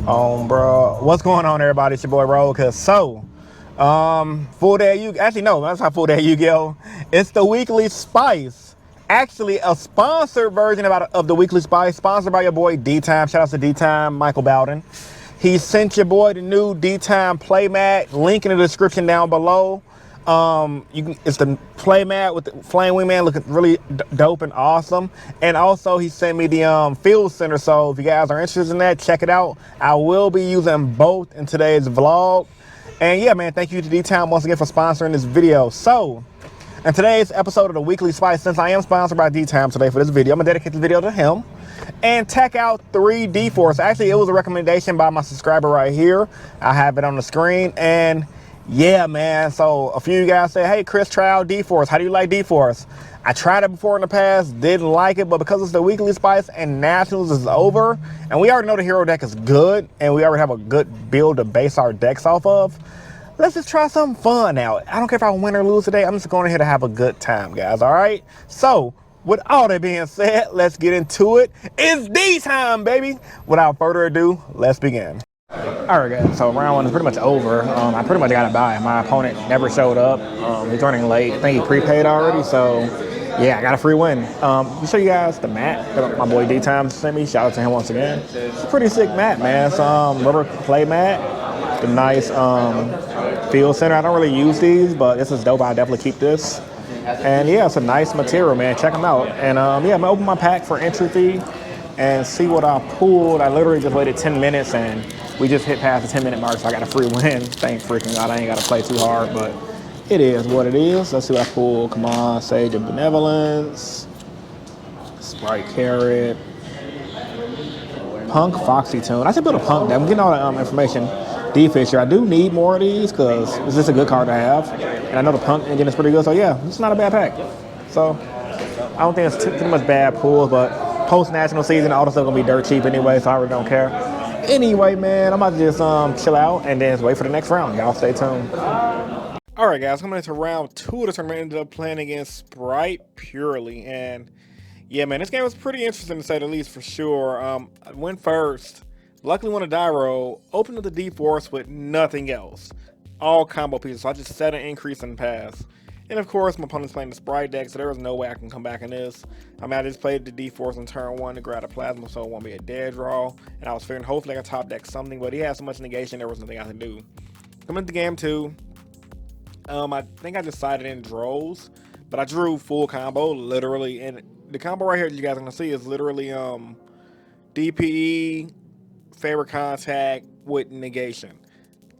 Bro, what's going on, everybody? It's your boy Roll. Full day Yu. Actually, no, that's not full day Yu-Gi-Oh. It's the Weekly Spice. Actually, a sponsored version of the Weekly Spice, sponsored by your boy D-Time. Shout out to D-Time, Michael Bowden. He sent your boy the new D-Time playmat. Link in the description down below. It's the playmat with the flame wingman, looking really dope and awesome. And also he sent me the field center, so if you guys are interested in that, check it out. I will be using both in today's vlog. And yeah, man, thank you to D-Town once again for sponsoring this video. So in today's episode of the Weekly Spice, since I am sponsored by D-Town today for this video, I'm gonna dedicate this video to him and check out 3 D-Force. Actually, it was a recommendation by my subscriber right here. I have it on the screen. And yeah, man, so a few of you guys say, hey, Chris, try out D-Force. How do you like D-Force? I tried it before in the past, didn't like it, but because it's the Weekly Spice and Nationals is over, and we already know the hero deck is good, and we already have a good build to base our decks off of, let's just try something fun out. I don't care if I win or lose today, I'm just going here to have a good time, guys, all right? So, with all that being said, let's get into it. It's D-time, baby! Without further ado, let's begin. Alright guys, so round one is pretty much over. I pretty much got a bye. My opponent never showed up. He's running late. I think he prepaid already, so yeah, I got a free win. I'll show you guys the mat that my boy D-Time sent me. Shout out to him once again. It's a pretty sick mat, man. It's rubber play mat. The nice field center. I don't really use these, but this is dope. I'll definitely keep this. And yeah, it's a nice material, man. Check them out. And yeah, I'm gonna open my pack for entry fee and see what I pulled. I literally just waited 10 minutes and we just hit past the 10-minute mark, so I got a free win. Thank freaking God, I ain't got to play too hard, but it is what it is. Let's see what I pull. Come on, Sage of Benevolence, Sprite Carrot, Punk Foxy Tune. I should build a Punk deck. I'm getting all the information. D-Fisher, I do need more of these because it's just a good card to have. And I know the Punk engine is pretty good, so yeah, it's not a bad pack. So I don't think it's too much bad pulls, but post-national season, all the stuff going to be dirt cheap anyway, so I really don't care. Anyway, man, I'm about to just chill out and then just wait for the next round. Y'all stay tuned. All right, guys, coming into round 2 of the tournament, ended up playing against Sprite Purely. And yeah, man, this game was pretty interesting to say the least for sure. I went first, luckily won a die roll, opened up the D-Force with nothing else. All combo pieces, so I just set an increase in pass. And of course, my opponent's playing the Sprite deck, so there was no way I can come back in this. I mean, I just played the D-Force on turn 1 to grab a Plasma, so it won't be a dead draw. And I was figuring hopefully I could top deck something, but he had so much negation, there was nothing I could do. Coming into game 2, I think I decided in draws, but I drew full combo, literally. And the combo right here that you guys are going to see is literally DPE, favorite contact with negation.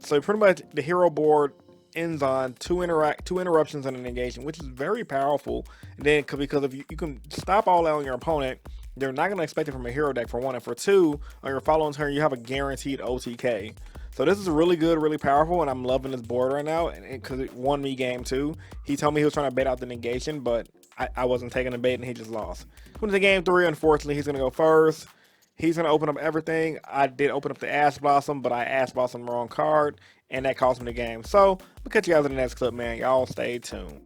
So pretty much the hero board ends on two interruptions and a negation, which is very powerful. And then because if you can stop all that on your opponent, they're not going to expect it from a hero deck for 1, and for 2, on your following turn you have a guaranteed OTK. So this is really good, really powerful, and I'm loving this board right now. And because it won me game 2, he told me he was trying to bait out the negation, but I wasn't taking the bait, and he just lost. Going to game 3, unfortunately, he's going to go first. He's going to open up everything. I did open up the Ash Blossom, but I Ash Blossom the wrong card, and that cost me the game. So, we'll catch you guys in the next clip, man. Y'all stay tuned.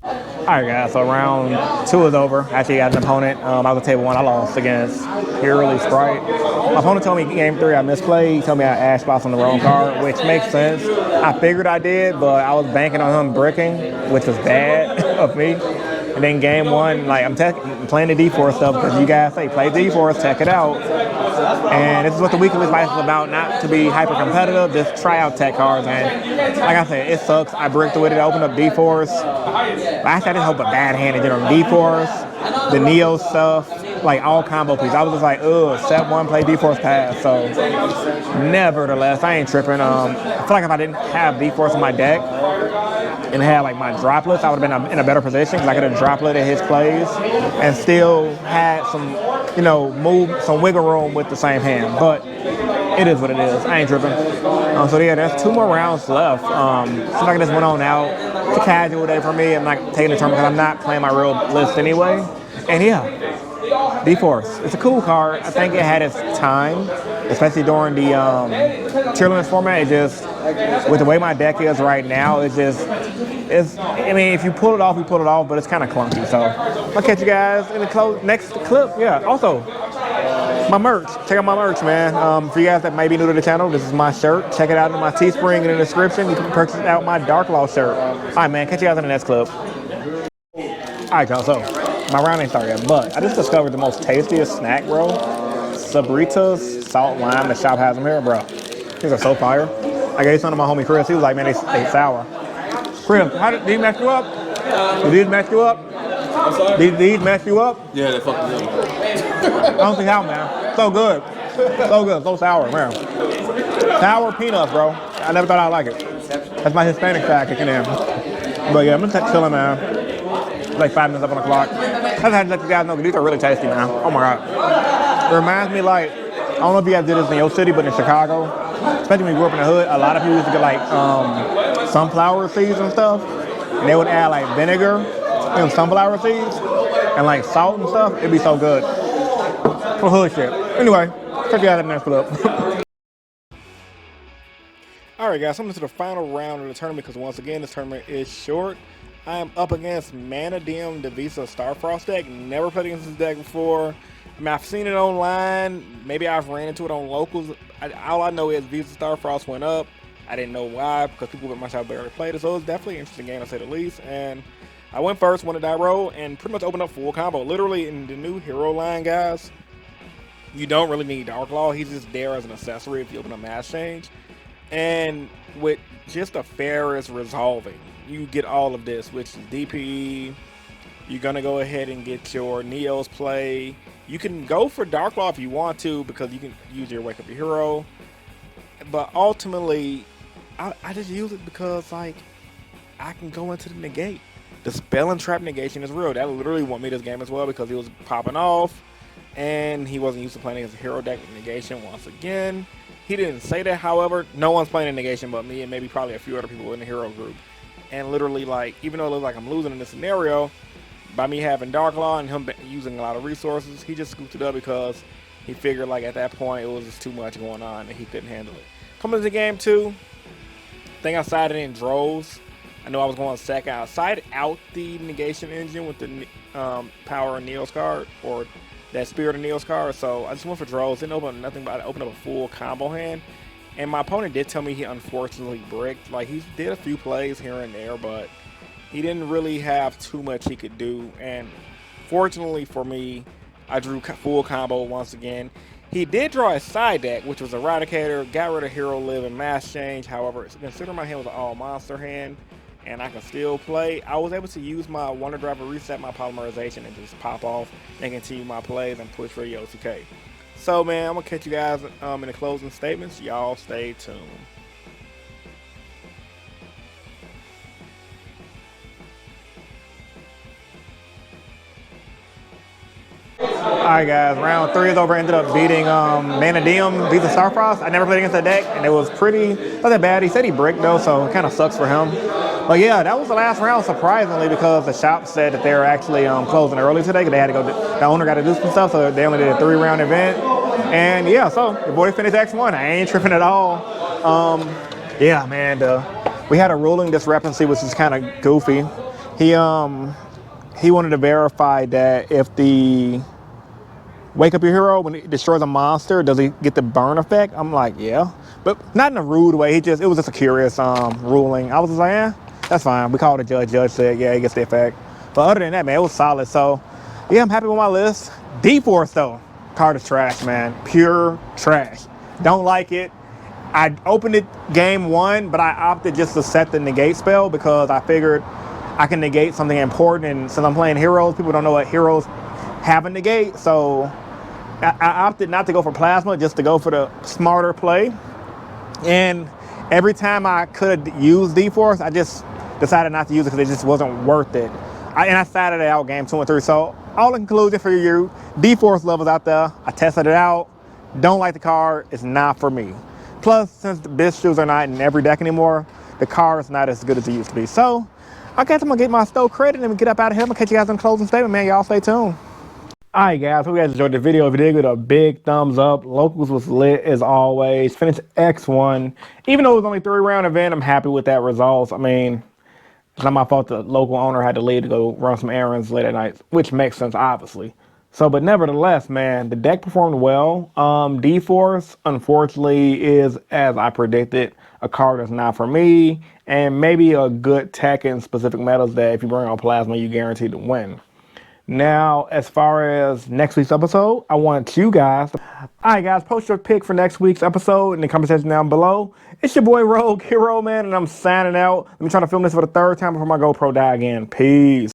Alright guys, so round 2 is over. Actually, I got an opponent. I was at table 1. I lost against Purely Sprite. My opponent told me game 3 I misplayed. He told me I Ash Blossom the wrong card, which makes sense. I figured I did, but I was banking on him bricking, which was bad of me. And then game 1, like I'm playing the D-Force stuff because you guys say play D-Force, check it out. And this is what the Weekly Spice is about, not to be hyper competitive, just try out tech cards. And like I said, it sucks. I bricked with it, opened up D-Force. Actually, I didn't hope a bad hand in general. D-Force, the Neo stuff, like all combo pieces. I was just like, set 1, play D-Force pass. So nevertheless, I ain't tripping. I feel like if I didn't have D-Force in my deck and had like my droplets, I would have been in a better position because I could have dropleted his plays and still had some, move, some wiggle room with the same hand. But it is what it is. I ain't tripping. So yeah, there's 2 more rounds left. Seems like I just went on out. It's a casual day for me. I'm not taking the tournament because I'm not playing my real list anyway. And yeah, D-Force. It's a cool card. I think it had its time, especially during the tournament format. It just, with the way my deck is right now, it's just I mean, if you pull it off, you pull it off, but it's kind of clunky. So I'll catch you guys in the next clip. Yeah. Also, my merch. Check out my merch, man. For you guys that may be new to the channel, this is my shirt. Check it out in my Teespring in the description. You can purchase out my Dark Law shirt. All right, man. Catch you guys in the next clip. All right, y'all. So my round ain't started yet, but I just discovered the most tastiest snack, bro. Sabritas salt lime. The shop has them here, bro. These are so fire. I gave some to my homie Chris. He was like, man, they sour. Chris, did these mess you up? Did these mess you up? I'm sorry? Did these mess you up? Yeah, they fucked me up. I don't see how, man. So good. So good. So sour, man. Sour peanuts, bro. I never thought I'd like it. That's my Hispanic side kicking in. But yeah, I'm just chilling, man. It's like 5 minutes up on the clock. I just had to let you guys know, because these are really tasty, man. Oh my God. It reminds me, like, I don't know if you guys did this in your city, but in Chicago, especially when you grew up in the hood, a lot of people used to get like sunflower seeds and stuff. And they would add like vinegar and sunflower seeds and like salt and stuff. It'd be so good. For hood shit. Anyway, check you out in the next clip. Alright guys, coming to the final round of the tournament, because once again this tournament is short. I am up against Manadium Divisa Starfrost deck. Never played against this deck before. I mean, I've seen it online. Maybe I've ran into it on locals. All I know is Visa Starfrost went up. I didn't know why, because people at my shop barely played it. So it was definitely an interesting game, to say the least. And I went first, won a die roll, and pretty much opened up full combo. Literally, in the new hero line, guys, you don't really need Dark Law. He's just there as an accessory if you open up Mass Change. And with just a fairest resolving, you get all of this, which is DPE. You're going to go ahead and get your Neo's play. You can go for Dark Law if you want to, because you can use your Wake Up Your Hero. But ultimately, I just use it because, like, I can go into the negate. The Spell and Trap negation is real. That literally won me this game as well, because he was popping off. And he wasn't used to playing against a hero deck with negation once again. He didn't say that, however. No one's playing a negation but me and maybe probably a few other people in the hero group. And literally, like, even though it looks like I'm losing in this scenario, by me having Dark Law and him using a lot of resources, he just scooped it up because he figured, like, at that point it was just too much going on and he couldn't handle it. Coming into game 2, I think I sided in droves. I know I was going second. I sided out the negation engine with the power of Neo's card, or that Spirit of Neo's card. So I just went for droves. Didn't open up nothing, but I opened up a full combo hand. And my opponent did tell me he unfortunately bricked. Like, he did a few plays here and there, but he didn't really have too much he could do. And fortunately for me, I drew full combo once again. He did draw a side deck, which was Eradicator, got rid of Hero Live and Mass Change. However, considering my hand was an all monster hand and I can still play, I was able to use my Wonder Driver, reset my polymerization, and just pop off and continue my plays and push for the OTK. So, man, I'm going to catch you guys in the closing statements. Y'all stay tuned. Alright guys, round 3 is over. Ended up beating Manadium, Visa Starfrost. I never played against that deck, and it was not that bad. He said he bricked though, so it kind of sucks for him. But yeah, that was the last round, surprisingly, because the shop said that they were actually closing early today, because they had to go, the owner got to do some stuff, so they only did a 3-round event. And yeah, so your boy finished X1. I ain't tripping at all. Yeah, man, we had a ruling discrepancy, which is kind of goofy. He wanted to verify that if the Wake Up Your Hero, when it destroys a monster, does he get the burn effect? I'm like, yeah. But not in a rude way. It was just a curious ruling. I was just like, yeah, that's fine. We called the judge. Judge said, yeah, he gets the effect. But other than that, man, it was solid. So, yeah, I'm happy with my list. D-Force, though. Card is trash, man. Pure trash. Don't like it. I opened it game 1, but I opted just to set the negate spell because I figured I can negate something important. And since I'm playing heroes, people don't know what heroes have a negate. So I opted not to go for plasma, just to go for the smarter play. And every time I could use D-Force, I just decided not to use it because it just wasn't worth it. And I sided it out game 2 and 3. So all in conclusion for you, D-Force levels out there. I tested it out. Don't like the card. It's not for me. Plus, since the Bishoes are not in every deck anymore, the card is not as good as it used to be. So I guess I'm going to get my Stowe credit and get up out of here. I'm going to catch you guys in the closing statement, man. Y'all stay tuned. Alright guys, hope you guys enjoyed the video. If you did, give it a big thumbs up. Locals was lit as always. Finished X1. Even though it was only a 3-round event, I'm happy with that result. I mean, It's not my fault the local owner had to leave to go run some errands late at night, which makes sense, obviously. So, but nevertheless, man, the deck performed well. D-Force, unfortunately, is, as I predicted, a card that's not for me, and maybe a good tech in specific metals that if you bring on Plasma, you guaranteed to win. Now, as far as next week's episode, I want you guys to... All right, guys, post your pick for next week's episode in the comment section down below. It's your boy Rogue Hero, man, and I'm signing out. Let me try to film this for the third time before my GoPro die again. Peace.